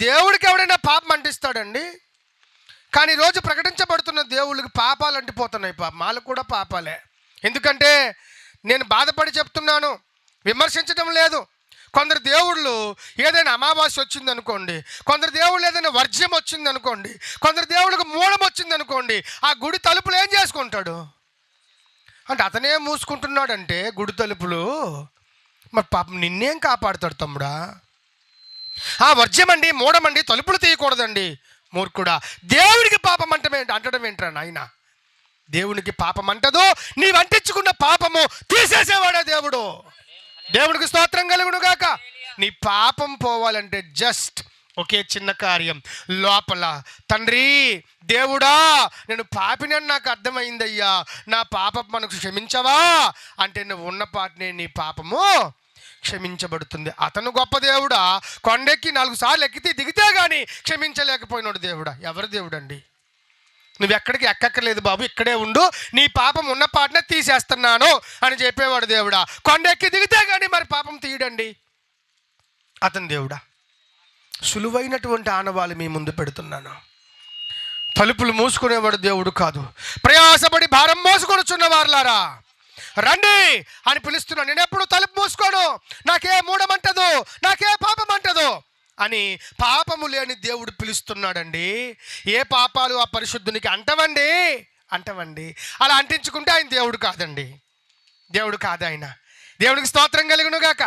దేవుడికి ఎవడైనా పాపం అంటిస్తాడండి? కానీ ఈరోజు ప్రకటించబడుతున్న దేవుళ్ళకి పాపాలు అంటిపోతున్నాయి. పాపం వాళ్ళకు కూడా పాపాలే. ఎందుకంటే నేను బాధపడి చెప్తున్నాను, విమర్శించడం లేదు. కొందరు దేవుళ్ళు ఏదైనా అమావాస్య వచ్చిందనుకోండి, కొందరు దేవుళ్ళు ఏదైనా వర్జ్యం వచ్చిందనుకోండి, కొందరు దేవుళ్ళకి మూలం వచ్చిందనుకోండి, ఆ గుడి తలుపులు ఏం చేసుకుంటాడు అంటే అతనే మూసుకుంటున్నాడంటే గుడి తలుపులు, మరి పాపం నిన్నేం కాపాడుతాడు తమ్ముడా? ఆ వర్జ్యమండి, మూఢమండి, తలుపులు తీయకూడదండి. మూర్ఖుడా, దేవుడికి పాపం అంటడం ఏంట్రా నాయన? దేవునికి పాపం అంటదో, నీవు అంటించుకున్న పాపము తీసేసేవాడా దేవుడు. దేవుడికి స్తోత్రం కలుగును గాక. నీ పాపం పోవాలంటే జస్ట్ ఒకే చిన్న కార్యం, లోపల తండ్రి దేవుడా నేను పాపినని నాకు అర్థమైందయ్యా, నా పాపం మనకు క్షమించవా అంటే నువ్వు ఉన్న పాటనే నీ పాపము క్షమించబడుతుంది. అతను గొప్ప దేవుడా? కొండెక్కి 4 సార్లు ఎక్కితే దిగితే కానీ క్షమించలేకపోయినాడు దేవుడా? ఎవరు దేవుడు అండి? నువ్వెక్కడికి ఎక్కక్కర్లేదు బాబు, ఇక్కడే ఉండు, నీ పాపం ఉన్న పాటనే తీసేస్తున్నాను అని చెప్పేవాడు దేవుడా? కొండెక్కి దిగితే కానీ మరి పాపం తీయడండి అతను దేవుడా? సులువైనటువంటి ఆనవాళ్ళు మీ ముందు పెడుతున్నాను. తలుపులు మూసుకునేవాడు దేవుడు కాదు. ప్రయాసపడి భారం మోసుకొనుచున్న వారులారా రండి అని పిలుస్తున్నాను. నేను ఎప్పుడు తలుపు మూసుకోను, నాకే మూఢమంటదు, నాకే పాపం అంటదు అని పాపము లేని దేవుడు పిలుస్తున్నాడండి. ఏ పాపాలు ఆ పరిశుద్ధునికి అంటవండి. అలా అంటించుకుంటే ఆయన దేవుడు కాదండి. దేవుడు కాదు ఆయన. దేవుడికి స్తోత్రం కలుగును గాక.